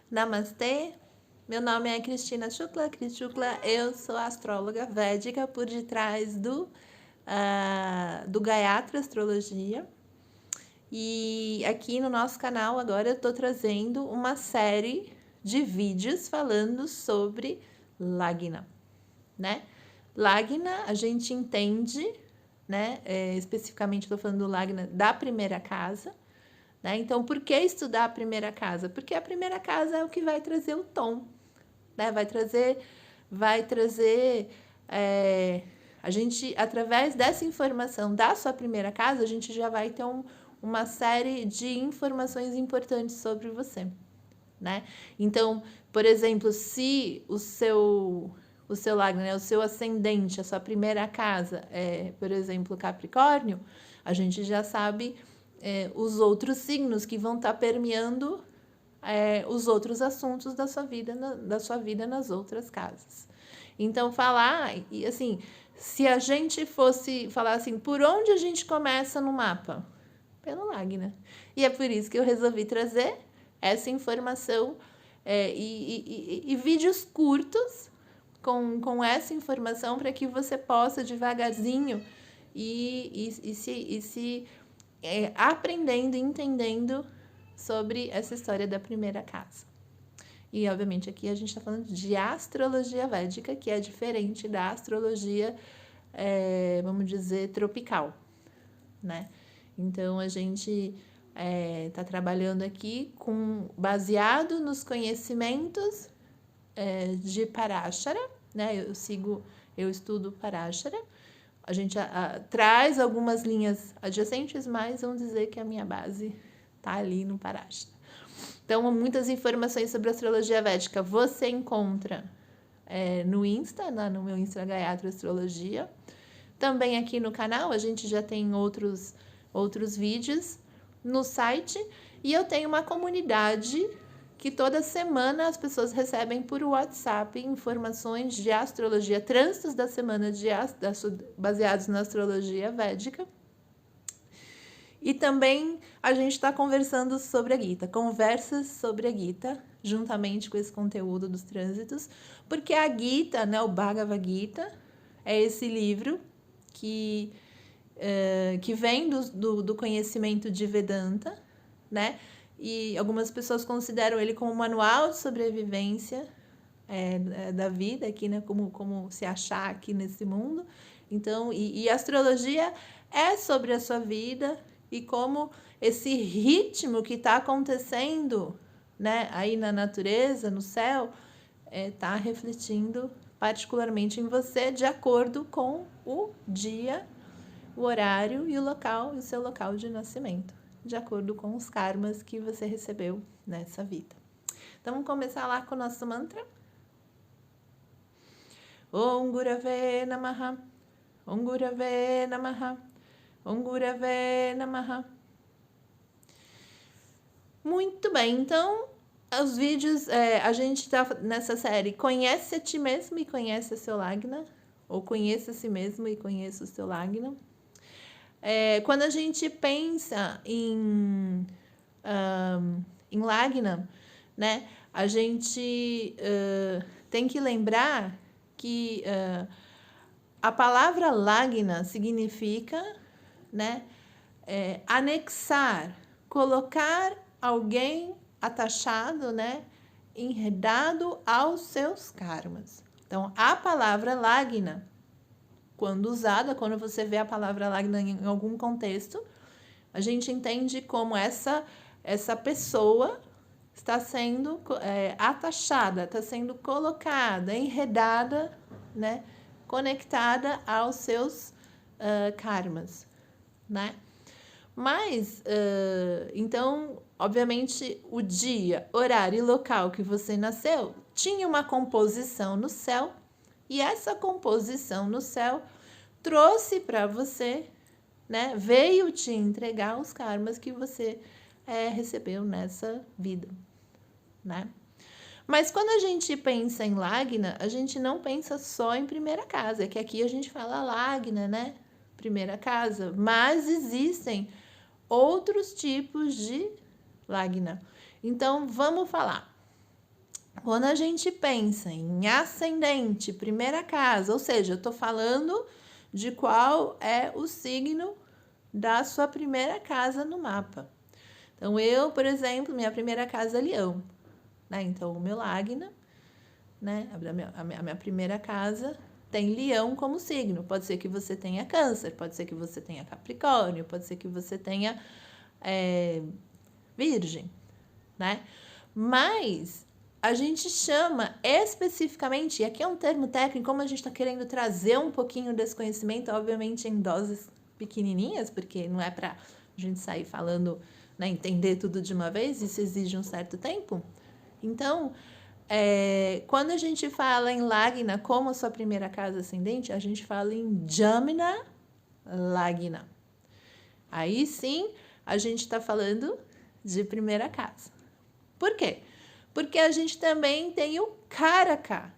Namastê, meu nome é Cristina Shukla, Cris Shukla, eu sou astróloga védica por detrás do Gayatri Astrologia. E aqui no nosso canal agora eu estou trazendo uma série de vídeos falando sobre Lagna, né? Lagna a gente entende, né? Especificamente estou falando do Lagna da primeira casa. Né? Então, por que estudar a primeira casa? Porque a primeira casa é o que vai trazer o tom, né? Vai trazer a gente, através dessa informação da sua primeira casa, a gente já vai ter uma série de informações importantes sobre você, né? Então, por exemplo, se o seu Lagna, né, o seu ascendente, a sua primeira casa é, por exemplo, Capricórnio, a gente já sabe os outros signos que vão estar permeando os outros assuntos da sua vida nas outras casas. Então, e assim, se a gente fosse falar assim, por onde a gente começa no mapa? Pelo Lagna. E é por isso que eu resolvi trazer essa informação e vídeos curtos com essa informação para que você possa devagarzinho se aprendendo e entendendo sobre essa história da primeira casa. E, obviamente, aqui a gente está falando de astrologia védica, que é diferente da astrologia, vamos dizer, tropical, né? Então, a gente está trabalhando aqui baseado nos conhecimentos de Parashara, né? Eu estudo Parashara. A gente traz algumas linhas adjacentes, mas vamos dizer que a minha base está ali no Parashara. Então, muitas informações sobre astrologia védica você encontra no Insta, no meu Insta Gayatri Astrologia. Também aqui no canal, a gente já tem outros vídeos no site. E eu tenho uma comunidade que toda semana as pessoas recebem por WhatsApp informações de astrologia, trânsitos da semana baseados na astrologia védica. E também a gente está conversando sobre a Gita, conversas sobre a Gita, juntamente com esse conteúdo dos trânsitos, porque a Gita, né, o Bhagavad Gita, é esse livro que vem do conhecimento de Vedanta, né? E algumas pessoas consideram ele como um manual de sobrevivência da vida aqui, né? Como se achar aqui nesse mundo. Então, e a astrologia é sobre a sua vida e como esse ritmo que está acontecendo, né, aí na natureza, no céu, está refletindo particularmente em você de acordo com o dia, o horário e o local, e o seu local de nascimento, de acordo com os karmas que você recebeu nessa vida. Então, vamos começar lá com o nosso mantra. Om Gurave Namaha, Om Gurave Namaha, Om Gurave Namaha. Muito bem, então, os vídeos, a gente está nessa série Conhece a Ti Mesmo e Conhece o Seu Lagna, ou Conheça a Si Mesmo e Conheça o Seu Lagna. Quando a gente pensa em Lagna, né, a gente tem que lembrar que a palavra Lagna significa, né, anexar, colocar alguém atachado, né, enredado aos seus karmas. Então, a palavra Lagna, quando usada, quando você vê a palavra Lagna em algum contexto, a gente entende como essa pessoa está sendo atachada, está sendo colocada, enredada, né, conectada aos seus karmas, né? Mas, então, obviamente, o dia, horário e local que você nasceu tinha uma composição no céu, e essa composição no céu trouxe para você, né, veio te entregar os karmas que você recebeu nessa vida, né? Mas quando a gente pensa em Lagna, a gente não pensa só em primeira casa, é que aqui a gente fala Lagna, né? Primeira casa, mas existem outros tipos de Lagna. Então, vamos falar. quando a gente pensa em ascendente, primeira casa, ou seja, eu estou falando de qual é o signo da sua primeira casa no mapa. Então, eu, por exemplo, minha primeira casa é Leão, né? Então, o meu Lagna, né? A minha primeira casa tem Leão como signo. Pode ser que você tenha Câncer, pode ser que você tenha Capricórnio, pode ser que você tenha Virgem, né? Mas a gente chama especificamente, e aqui é um termo técnico, como a gente está querendo trazer um pouquinho desse conhecimento, obviamente em doses pequenininhas, porque não é para a gente sair falando, né, entender tudo de uma vez, isso exige um certo tempo. Então, quando a gente fala em Lagna como a sua primeira casa ascendente, a gente fala em Jamna Lagna. Aí sim, a gente está falando de primeira casa. Por quê? Porque a gente também tem o Karaka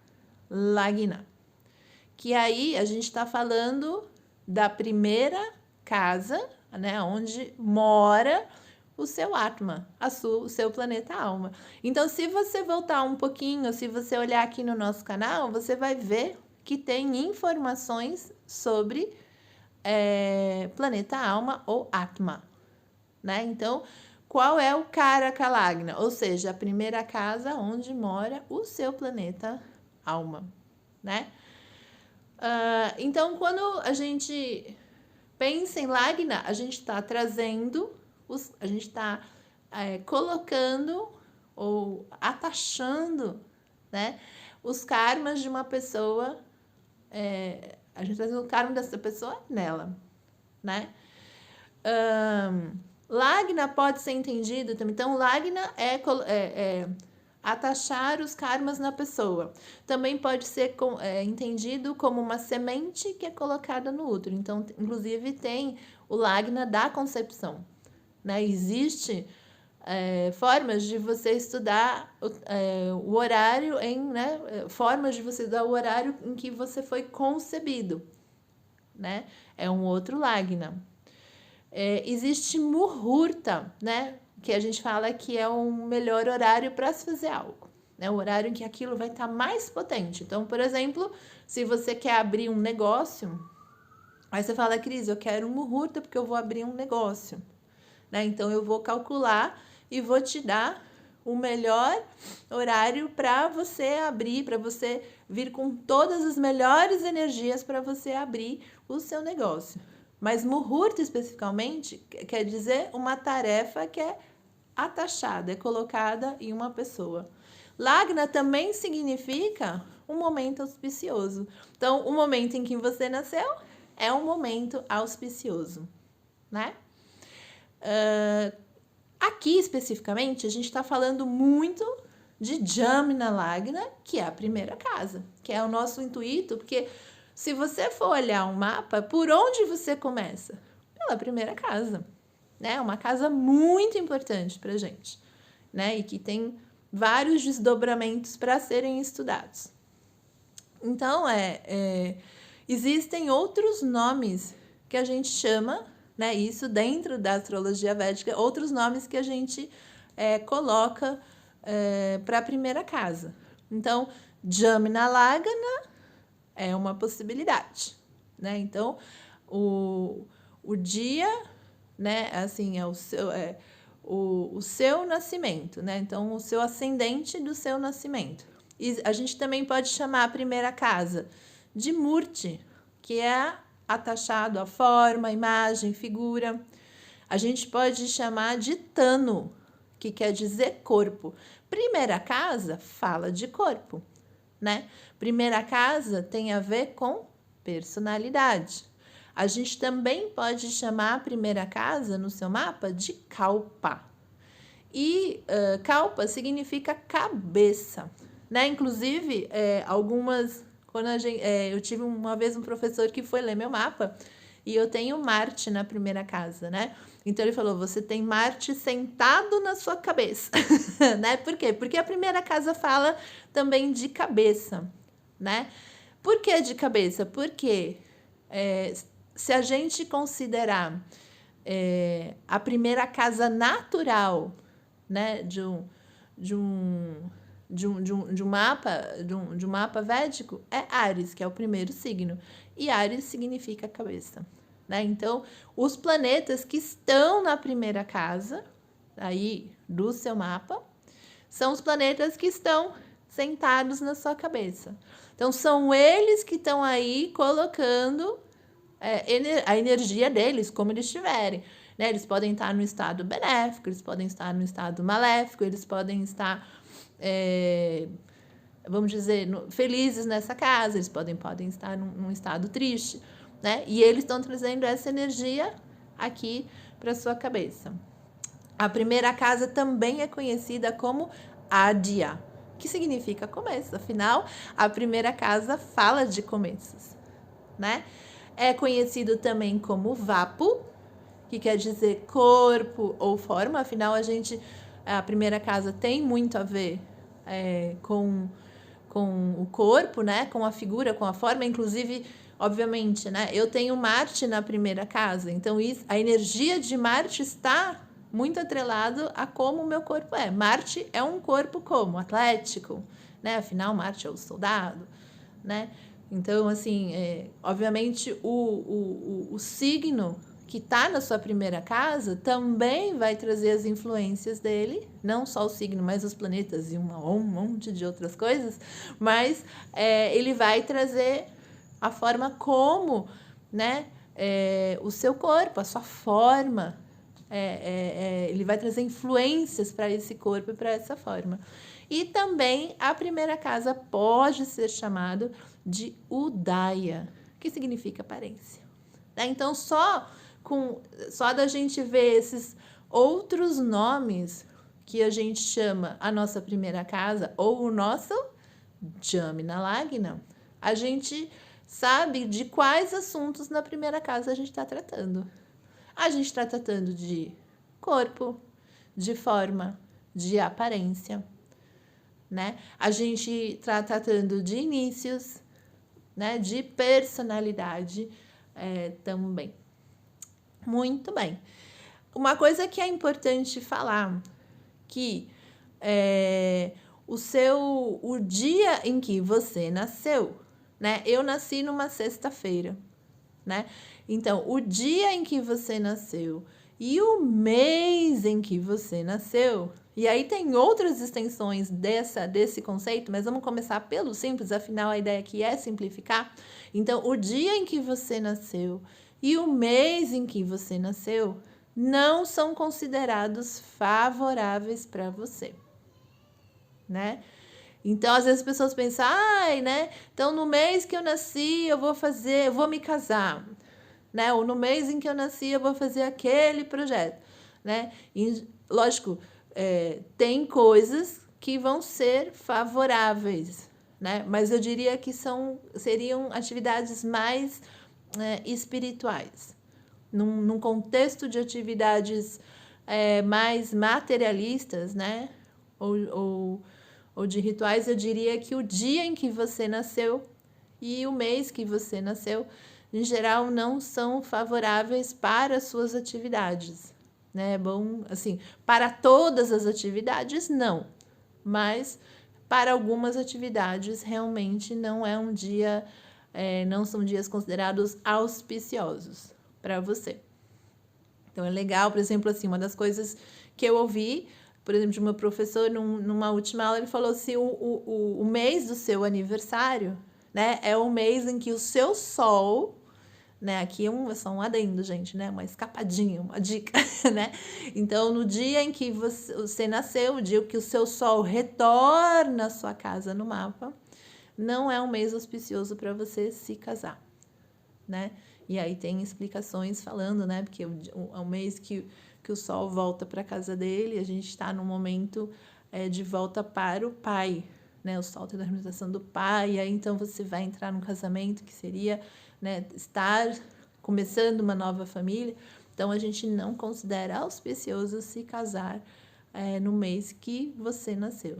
Lagna, que aí a gente está falando da primeira casa, né, onde mora o seu Atma, o seu planeta alma. Então, se você voltar um pouquinho, se você olhar aqui no nosso canal, você vai ver que tem informações sobre planeta alma ou Atma, né? Então, qual é o Karaka Lagna? Ou seja, a primeira casa onde mora o seu planeta alma, né? Então, quando a gente pensa em Lagna, a gente está trazendo, a gente está colocando ou atachando, né, os karmas de uma pessoa, a gente está trazendo o karma dessa pessoa nela, né? Lagna pode ser entendido também. Então, Lagna é atachar os karmas na pessoa. Também pode ser entendido como uma semente que é colocada no útero. Então, inclusive, tem o Lagna da concepção, né? Existe formas de você estudar o horário né? Formas de você estudar o horário em que você foi concebido, né? É um outro Lagna. Existe Muhurta, né? Que a gente fala que é o melhor horário para se fazer algo, né? O horário em que aquilo vai estar mais potente. Então, por exemplo, se você quer abrir um negócio, aí você fala, Cris, eu quero um Muhurta porque eu vou abrir um negócio, né? Então, eu vou calcular e vou te dar o melhor horário para você abrir, para você vir com todas as melhores energias para você abrir o seu negócio. Mas Muhurta, especificamente, quer dizer uma tarefa que é atachada, é colocada em uma pessoa. Lagna também significa um momento auspicioso. Então, o momento em que você nasceu é um momento auspicioso, né? Aqui, especificamente, a gente está falando muito de Jamna Lagna, que é a primeira casa, que é o nosso intuito, porque se você for olhar um mapa, por onde você começa? Pela primeira casa, né? Uma casa muito importante para a gente, né? E que tem vários desdobramentos para serem estudados. Então, existem outros nomes que a gente chama, né? Isso dentro da astrologia védica, outros nomes que a gente coloca para a primeira casa. Então, Jamna Lagna é uma possibilidade, né? Então, o dia, né? Assim, o seu nascimento, né? Então, o seu ascendente do seu nascimento. E a gente também pode chamar a primeira casa de Murti, que é atachado à forma, imagem, figura. A gente pode chamar de Tano, que quer dizer corpo. Primeira casa fala de corpo, né? Primeira casa tem a ver com personalidade. A gente também pode chamar a primeira casa no seu mapa de Kalpa. E Kalpa significa cabeça, né? Inclusive, quando eu tive uma vez um professor que foi ler meu mapa e eu tenho Marte na primeira casa, né? Então ele falou: você tem Marte sentado na sua cabeça, né? Por quê? Porque a primeira casa fala também de cabeça, né? Por que de cabeça? Porque se a gente considerar a primeira casa natural, né, de um de um mapa védico é Áries, que é o primeiro signo. E Áries significa cabeça, né? Então, os planetas que estão na primeira casa aí do seu mapa são os planetas que estão sentados na sua cabeça. Então, são eles que estão aí colocando a energia deles, como eles estiverem. Né? Eles podem estar no estado benéfico, eles podem estar no estado maléfico, eles podem estar, vamos dizer, felizes nessa casa, eles podem estar num estado triste. Né? E eles estão trazendo essa energia aqui para sua cabeça. A primeira casa também é conhecida como Adya, que significa começo. Afinal, a primeira casa fala de começos, né? É conhecido também como Vapu, que quer dizer corpo ou forma. Afinal, a primeira casa tem muito a ver com o corpo, né? Com a figura, com a forma. Inclusive, obviamente, né? Eu tenho Marte na primeira casa, então a energia de Marte está muito atrelado a como o meu corpo é. Marte é um corpo como? Atlético, né? Afinal, Marte é o soldado, né? Então, assim, obviamente, o signo que está na sua primeira casa também vai trazer as influências dele, não só o signo, mas os planetas e um monte de outras coisas, mas ele vai trazer a forma como, né, o seu corpo, a sua forma, ele vai trazer influências para esse corpo e para essa forma. E também a primeira casa pode ser chamado de Udaya, que significa aparência. Né? Então, só da gente ver esses outros nomes que a gente chama a nossa primeira casa ou o nosso Jamina Lagna, a gente sabe de quais assuntos na primeira casa a gente está tratando. A gente está tratando de corpo, de forma, de aparência, né? A gente está tratando de inícios, né? De personalidade também. Muito bem. Uma coisa que é importante falar, que o dia em que você nasceu, né? Eu nasci numa sexta-feira, né? Então, o dia em que você nasceu e o mês em que você nasceu, e aí tem outras extensões desse conceito, mas vamos começar pelo simples, afinal a ideia aqui é simplificar. Então, o dia em que você nasceu e o mês em que você nasceu não são considerados favoráveis para você, né? Então, às vezes as pessoas pensam, né? Então, no mês que eu nasci, eu vou me casar, né? Ou no mês em que eu nasci, eu vou fazer aquele projeto, né? E, lógico, tem coisas que vão ser favoráveis, né? Mas eu diria que seriam atividades mais espirituais. Num contexto de atividades mais materialistas, né? Ou de rituais, eu diria que o dia em que você nasceu e o mês que você nasceu, em geral, não são favoráveis para as suas atividades. Né? Bom, assim, para todas as atividades, não. Mas para algumas atividades, realmente não é um dia, não são dias considerados auspiciosos para você. Então, é legal, por exemplo, assim, uma das coisas que eu ouvi, por exemplo, de uma professora, numa última aula, ele falou assim, o mês do seu aniversário, né, é o mês em que o seu sol, né, aqui é só um adendo, gente, né, uma escapadinha, uma dica, né, então, no dia em que você nasceu, o dia que o seu sol retorna à sua casa no mapa, não é um mês auspicioso para você se casar, né, e aí tem explicações falando, né, porque é um mês que o sol volta para a casa dele, a gente está no momento de volta para o pai, né? O sol tem a representação do pai, e aí então você vai entrar num casamento que seria, né, estar começando uma nova família. Então a gente não considera auspicioso se casar no mês que você nasceu,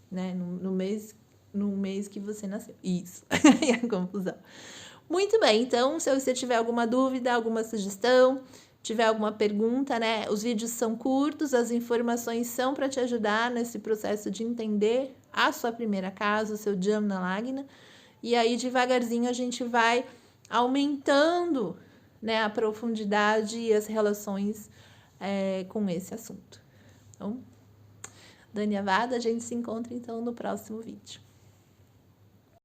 né? No mês que você nasceu. Isso, é a confusão. Muito bem, então, se você tiver alguma dúvida, alguma sugestão, tiver alguma pergunta, né? Os vídeos são curtos, as informações são para te ajudar nesse processo de entender a sua primeira casa, o seu Jamna Lagna. E aí, devagarzinho, a gente vai aumentando, né, a profundidade e as relações com esse assunto. Então, Dhanyavada, a gente se encontra então no próximo vídeo.